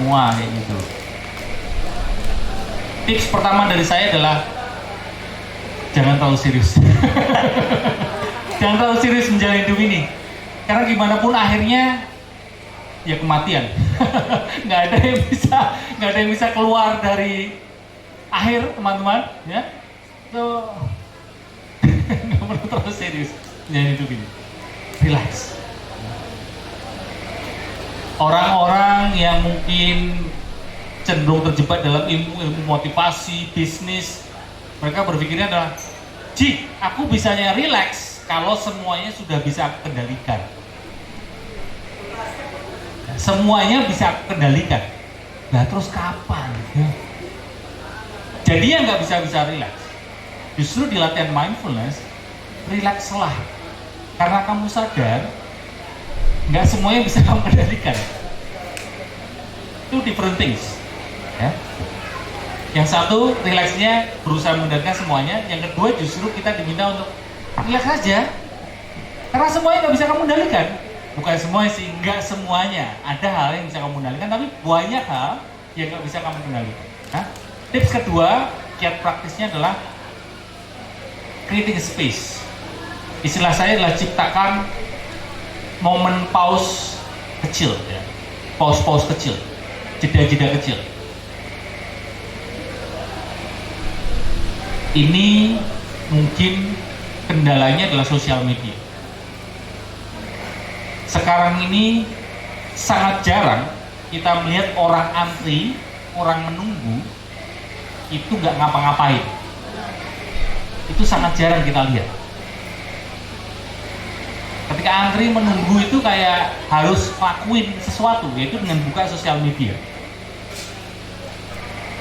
semua kayak gitu. Tips pertama dari saya adalah jangan terlalu serius. Jangan terlalu serius menjalani hidup ini, karena gimana pun akhirnya ya kematian. nggak ada yang bisa keluar dari akhir, teman-teman, ya. So nggak perlu terlalu serius menjalani hidup ini. Relax. Orang-orang yang mungkin cenderung terjebak dalam ilmu motivasi, bisnis, mereka berpikirnya adalah, Ji, aku bisanya relax kalau semuanya sudah bisa aku kendalikan. Semuanya bisa aku kendalikan. Nah terus kapan? Ya? Jadi yang nggak bisa relax. Justru di latihan mindfulness, relaxlah. Karena kamu sadar, nggak semuanya bisa kamu kendalikan. Itu different things. Ya. Yang satu, relaxnya berusaha mengendalikan semuanya. Yang kedua, justru kita diminta untuk relax saja. Karena semuanya nggak bisa kamu kendalikan. Bukan semuanya sih, nggak semuanya. Ada hal yang bisa kamu kendalikan, tapi banyak hal yang nggak bisa kamu kendalikan. Nah, tips kedua, kiat praktisnya adalah creating space. Istilah saya adalah ciptakan momen pause kecil, ya. Pause kecil, jeda-jeda kecil. Ini mungkin kendalanya adalah sosial media. Sekarang ini sangat jarang kita melihat orang antri, orang menunggu itu nggak ngapa-ngapain. Itu sangat jarang kita lihat. Ketika antri menunggu itu kayak harus lakuin sesuatu, yaitu dengan buka sosial media.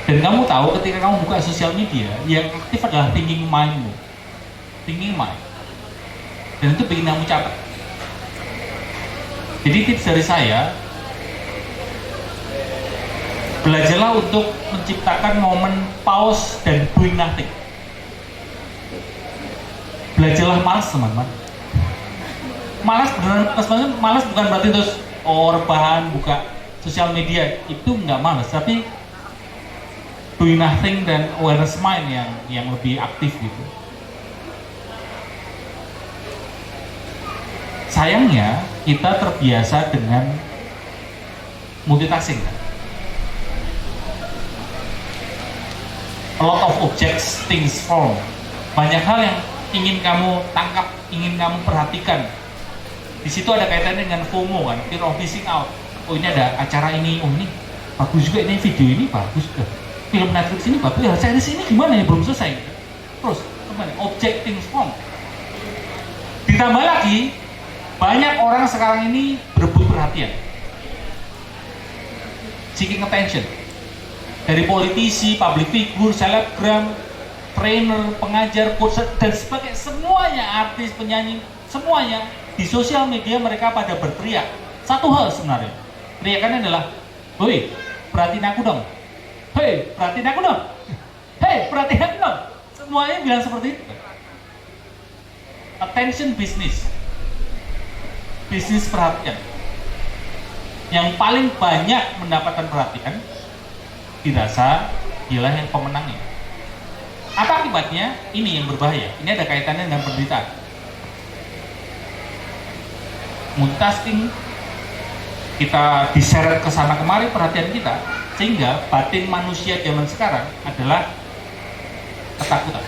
Dan kamu tahu ketika kamu buka sosial media, yang aktif adalah thinking mindmu. Thinking mind. Dan itu bikin kamu capek. Jadi tips dari saya, belajarlah untuk menciptakan momen pause dan doing nothing. Belajarlah malas, teman-teman. Malas beneran, malas bukan berarti terus rebahan buka sosial media, itu nggak malas, tapi doing nothing dan awareness mind yang lebih aktif gitu. Sayangnya kita terbiasa dengan multitasking. A lot of objects, things form. Banyak hal yang ingin kamu tangkap, ingin kamu perhatikan. Di situ ada kaitannya dengan FOMO kan, fear of missing out. Oh ini ada acara ini, oh ini bagus juga, ini video ini bagus. Film Netflix ini bagus, ya series ini gimana ya, belum selesai. Terus kembali, object things form. Ditambah lagi, banyak orang sekarang ini berebut perhatian, seeking attention. Dari politisi, public figure, selebgram, trainer, pengajar, coach, dan sebagainya, semuanya, artis, penyanyi, semuanya di sosial media mereka pada berteriak satu hal sebenarnya. Teriakannya adalah, "Woi, perhatiin aku dong. Hei, perhatiin aku dong. Hei, perhatiin aku dong." Semuanya bilang seperti itu. Attention business. Bisnis perhatian. Yang paling banyak mendapatkan perhatian dirasa dialah yang pemenangnya. Apa akibatnya? Ini yang berbahaya. Ini ada kaitannya dengan penderitaan. Multitasking, kita diseret ke sana kemari perhatian kita, sehingga batin manusia zaman sekarang adalah ketakutan.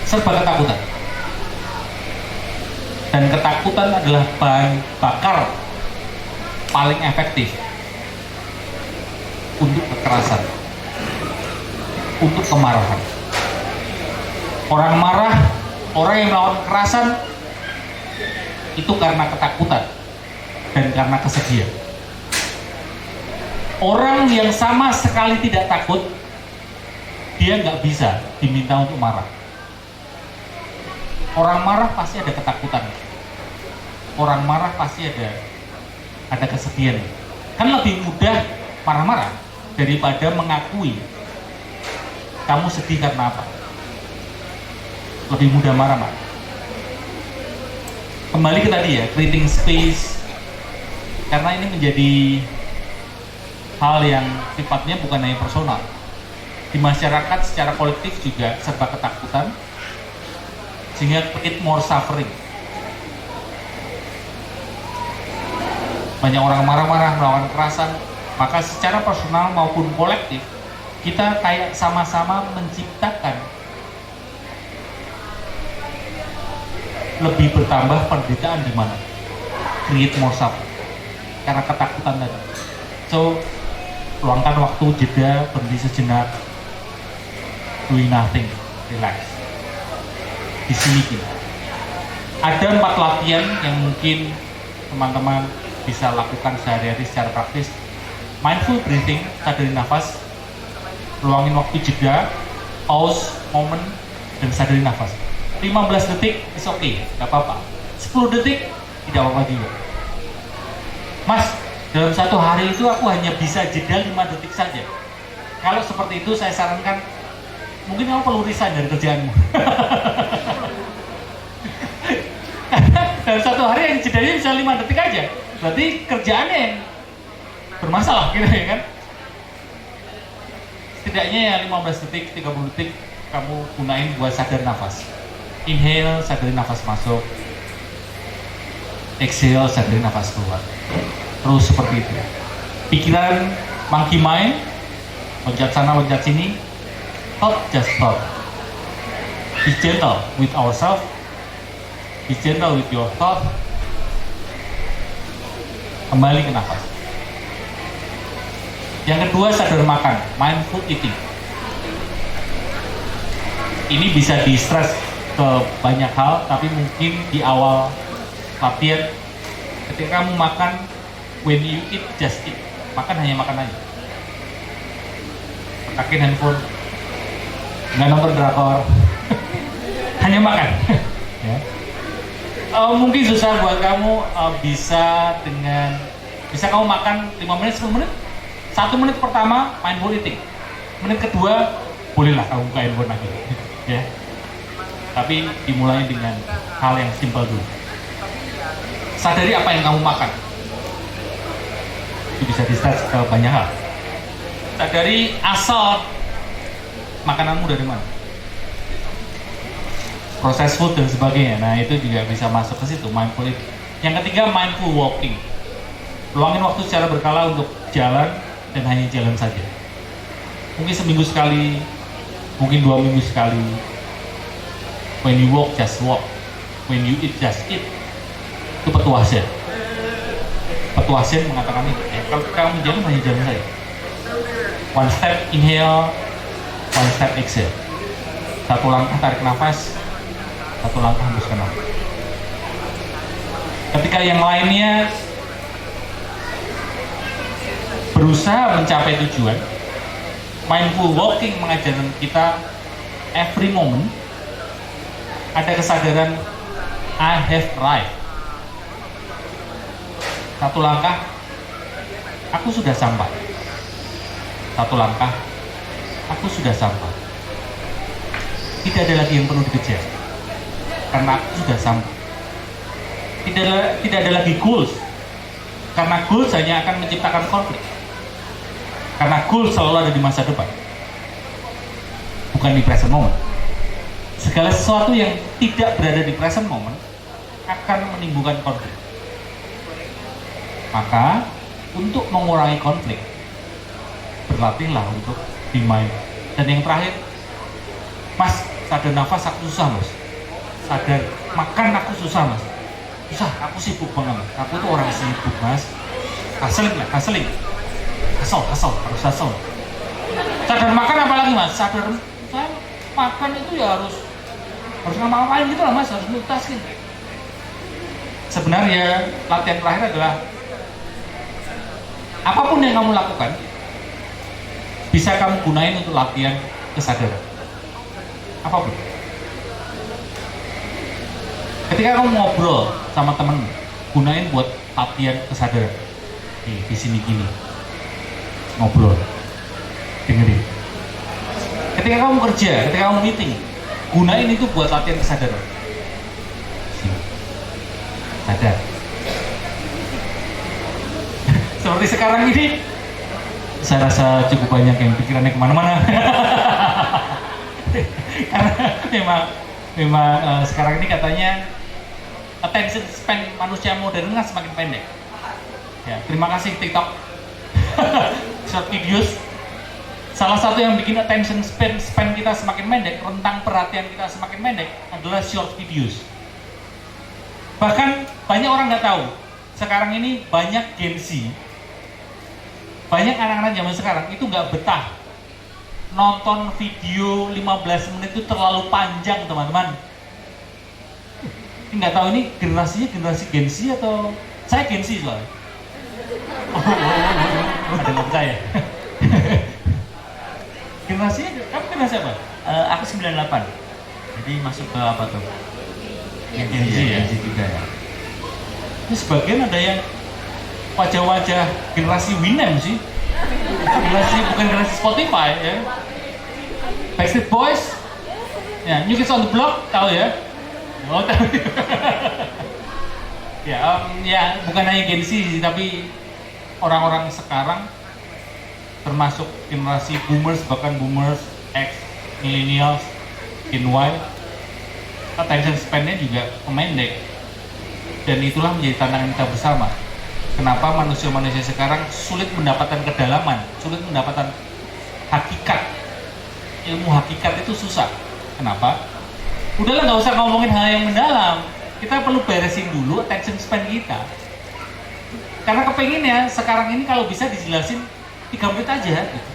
Serba ketakutan. Dan ketakutan adalah bahan bakar paling efektif untuk kekerasan, untuk kemarahan. Orang marah, orang yang melawan kekerasan itu karena ketakutan dan karena kesedihan. Orang yang sama sekali tidak takut, dia nggak bisa diminta untuk marah. Orang marah pasti ada ketakutan. Orang marah pasti ada kesedihan. Kan lebih mudah marah-marah daripada mengakui kamu sedih karena apa. Lebih mudah marah-marah. Kembali ke tadi ya, creating space. karena ini menjadi hal yang sifatnya bukan hanya personal. Di masyarakat secara kolektif juga serba ketakutan, sehingga create more suffering. Banyak orang marah-marah, melawan kekerasan, maka secara personal maupun kolektif kita kayak sama-sama menciptakan lebih bertambah penderitaan di mana create more suffering karena ketakutan tadi. So luangkan waktu, jeda, berhenti sejenak, doing nothing, relax. Di sini kita ada 4 latihan yang mungkin teman-teman bisa lakukan sehari-hari secara praktis. Mindful breathing, sadari nafas, luangin waktu jeda, pause, moment, dan sadari nafas. 15 detik is okay, gak apa-apa. 10 detik tidak apa-apa juga. Mas, dalam satu hari itu aku hanya bisa jeda 5 detik saja. Kalau seperti itu saya sarankan mungkin kamu perlu resign dari kerjaanmu. Dalam satu hari yang jedanya bisa 5 detik aja, berarti kerjaannya yang bermasalah gitu ya kan. Setidaknya ya 15 detik, 30 detik kamu gunain buat sadar nafas. Inhale, sadari nafas masuk. Exhale, sadari nafas keluar. Terus seperti itu. Pikiran monkey mind, loncat sana, loncat sini. Thought, just thought. Be gentle with ourselves. Be gentle with your thought. Kembali ke nafas. Yang kedua, sadar makan, mindful eating. Ini bisa di-stress ke banyak hal, tapi mungkin di awal latihan ketika kamu makan, when you eat, just eat. Makan hanya makan aja. Pekakin handphone, nggak nonton drakor, hanya makan. Ya. Mungkin susah buat kamu, bisa kamu makan 5 menit, 10 menit. 1 menit pertama mindful eating, menit kedua bolehlah kamu buka handphone lagi. Ya. Tapi dimulai dengan hal yang simpel dulu. Sadari apa yang kamu makan. Itu bisa di-start ke banyak hal. Sadari asal makananmu dari mana. Proses food dan sebagainya. Nah, itu juga bisa masuk ke situ, mindful eating. Yang ketiga, mindful walking. Luangin waktu secara berkala untuk jalan dan hanya jalan saja. Mungkin seminggu sekali, mungkin 2 minggu sekali. When you walk, just walk. When you eat, just eat. Itu Petua Zen. Petua Zen mengatakan itu. Ya, kalau kamu jalan, hanya jalan saja. One step inhale, one step exhale. 1 langkah tarik nafas, 1 langkah hembuskan nafas. Ketika yang lainnya berusaha mencapai tujuan, mindful walking mengajarkan kita every moment ada kesadaran I have right. 1 langkah, aku sudah sampai. 1 langkah, aku sudah sampai. Tidak ada lagi yang perlu dikejar, karena aku sudah sampai. Tidak ada lagi goals, karena goals hanya akan menciptakan konflik. Karena goals selalu ada di masa depan, bukan di present moment. Segala sesuatu yang tidak berada di present moment akan menimbulkan konflik. Maka untuk mengurangi konflik, berlatihlah untuk be mind. Dan yang terakhir, Mas, sadar nafas aku susah Mas. Sadar makan aku susah Mas. Susah, aku sibuk banget. Aku tuh orang sibuk Mas. Hustling, harus hustle. Sadar makan apalagi Mas? Sadar saya makan itu ya harus ngapa-ngapain gitu lah Mas, harus multitasking. Sebenarnya latihan terakhir adalah apapun yang kamu lakukan bisa kamu gunain untuk latihan kesadaran. Apapun. Ketika kamu ngobrol sama temen, gunain buat latihan kesadaran. Di sini gini, ngobrol, dengerin. Ketika kamu kerja, ketika kamu meeting, gunain itu buat latihan kesadaran. Sadar. seperti sekarang ini, saya rasa cukup banyak yang pikirannya kemana-mana. Karena memang sekarang ini katanya attention span manusia modern kan semakin pendek. Ya, terima kasih TikTok. Short videos. Salah satu yang bikin attention span kita semakin pendek, rentang perhatian kita semakin pendek adalah short videos. Bahkan banyak orang nggak tahu, sekarang ini banyak Gen Z, banyak anak-anak zaman sekarang itu nggak betah nonton video 15 menit itu terlalu panjang, teman-teman. Nggak tahu ini generasinya generasi Gen Z atau saya Gen Z soalnya. Ada nggak percaya? Generasinya, kamu generasi apa? Aku 98. Jadi masuk ke apa tuh? Yang Gen Z ya? Gen Z juga ya. Ini sebagian ada yang wajah-wajah generasi Winem sih. Generasi, bukan generasi Spotify ya. Backstreet Boys, ya, New Kids on the Block, tahu ya? Oh, tahu. Ya, bukan hanya Gen Z sih, tapi orang-orang sekarang termasuk generasi boomers, bahkan boomers, X, millennials, Gen Y, attention span-nya juga memendek. Dan itulah menjadi tantangan kita bersama. Kenapa manusia-manusia sekarang sulit mendapatkan kedalaman, sulit mendapatkan hakikat. Ilmu hakikat itu susah. Kenapa? Udahlah, nggak usah ngomongin hal yang mendalam. Kita perlu beresin dulu attention span kita. Karena kepenginnya sekarang ini kalau bisa dijelasin 3 menit aja gitu.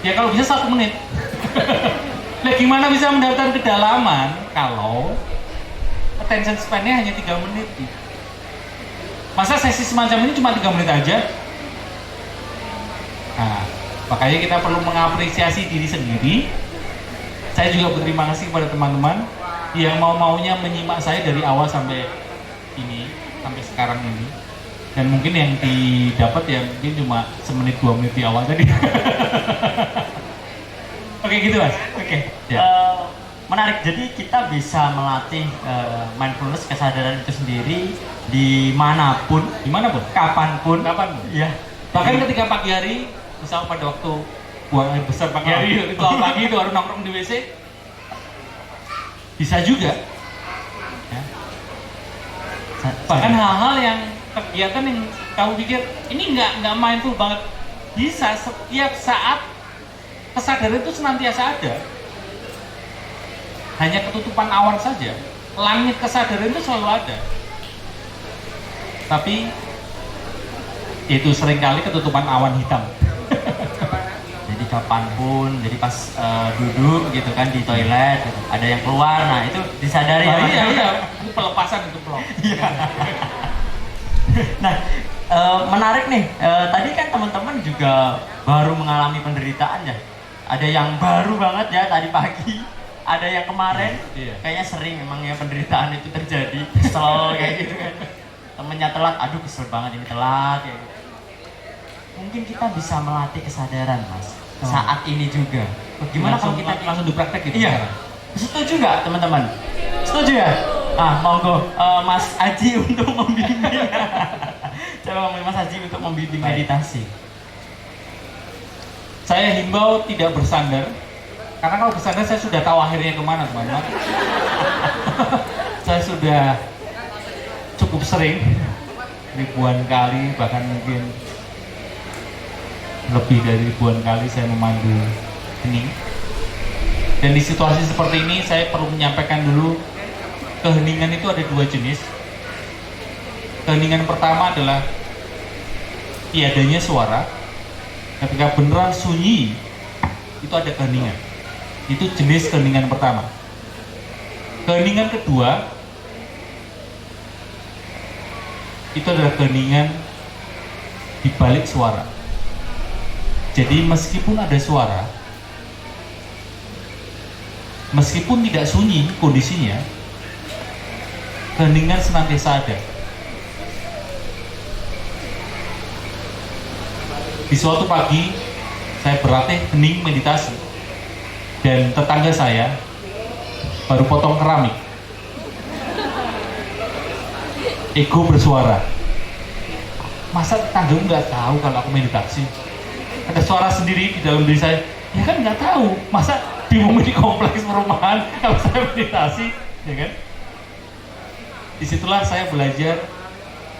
Ya kalau bisa 1 menit. Nah, gimana bisa mendapatkan kedalaman kalau attention span-nya hanya 3 menit gitu. Masa sesi semacam ini cuma 3 menit aja? Nah, makanya kita perlu mengapresiasi diri sendiri. Saya juga berterima kasih kepada teman-teman yang mau-maunya menyimak saya dari awal sampai ini, sampai sekarang ini. Dan mungkin yang didapat ya mungkin cuma 1-2 menit di awal tadi. Oke gitu Mas. Oke. Ya. Menarik. Jadi kita bisa melatih mindfulness, kesadaran itu sendiri dimanapun, kapanpun. Ya. Bahkan ketika pagi hari, misal pada waktu buang air besar pagi hari, ritual pagi itu harus nongkrong di WC, bisa juga. Ya. Bahkan hal-hal yang kegiatan yang kamu pikir ini nggak mindful banget, bisa setiap saat kesadaran itu senantiasa ada. Hanya ketutupan awan saja, langit kesadaran itu selalu ada. Tapi itu seringkali ketutupan awan hitam. Jadi kapanpun, jadi pas duduk gitu kan di toilet, gitu, ada yang keluar, nah itu disadari. Iya, itu pelepasan itu pelok. Nah, menarik nih. Tadi kan teman-teman juga baru mengalami penderitaan ya. Ada yang baru banget ya tadi pagi, ada yang kemarin. Kayaknya sering memang ya penderitaan itu terjadi. Kesel kayak gitu kan. Temennya telat, aduh kesel banget ini telat kayak gitu. Mungkin kita bisa melatih kesadaran, Mas. Saat ini juga. Gimana kalau kita langsung dipraktek gitu? Iya. Setuju nggak teman-teman? Setuju ya? Monggo Mas Aji untuk membimbing. Coba Mas Aji untuk membimbing meditasi. Saya himbau tidak bersandar, karena kalau bersandar saya sudah tahu akhirnya kemana, teman-teman. Saya sudah cukup sering, ribuan kali, bahkan mungkin lebih dari ribuan kali saya memandu hening. Dan di situasi seperti ini saya perlu menyampaikan dulu, keheningan itu ada 2 jenis. Keheningan pertama adalah tiadanya suara. Ketika beneran sunyi, itu ada keheningan. Itu jenis keheningan pertama. Keheningan kedua, itu adalah keheningan di balik suara. Jadi meskipun ada suara, meskipun tidak sunyi kondisinya, keheningan senantiasa ada. Di suatu pagi, saya berlatih hening meditasi, dan tetangga saya baru potong keramik. Ego bersuara. Masa tetanggamu nggak tahu kalau aku meditasi? Ada suara sendiri di dalam diri saya, ya kan nggak tahu. Masa bingung di kompleks perumahan kalau saya meditasi, ya kan? Disitulah saya belajar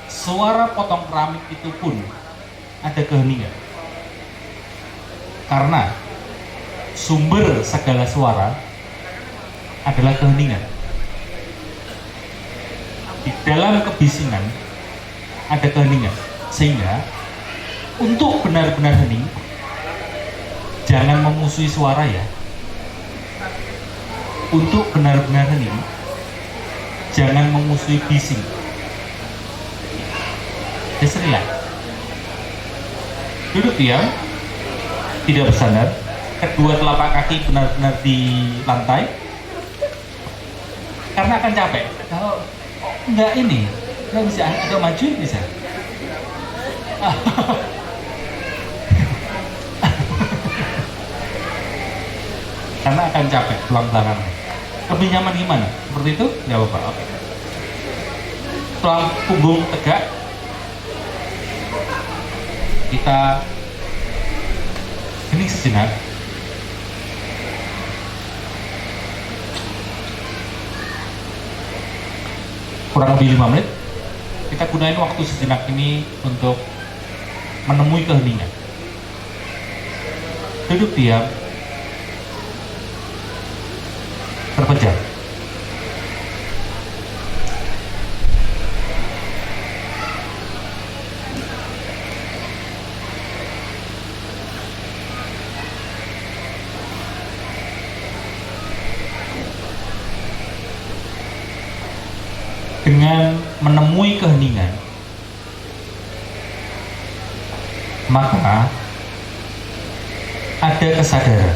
suara potong keramik itu pun ada keheningan. Karena sumber segala suara adalah keheningan. Di dalam kebisingan ada keheningan. Sehingga untuk benar-benar hening, jangan memusuhi suara ya. Untuk benar-benar hening, jangan memusuhi bising. Just relax. Duduk diam, tidak bersandar, kedua telapak kaki benar-benar di lantai. Karena akan capek. Kalau enggak ini, enggak bisa agak maju bisa. Karena akan capek tulang belakangnya. Lebih nyaman gimana? Seperti itu? Nggak apa-apa. Oke. Tulang punggung tegak. Kita hening sejenak. Kurang lebih 5 menit. Kita gunain waktu sejenak ini untuk menemui keheningan. Duduk diam, terpejam. Dengan menemui keheningan, maka ada kesadaran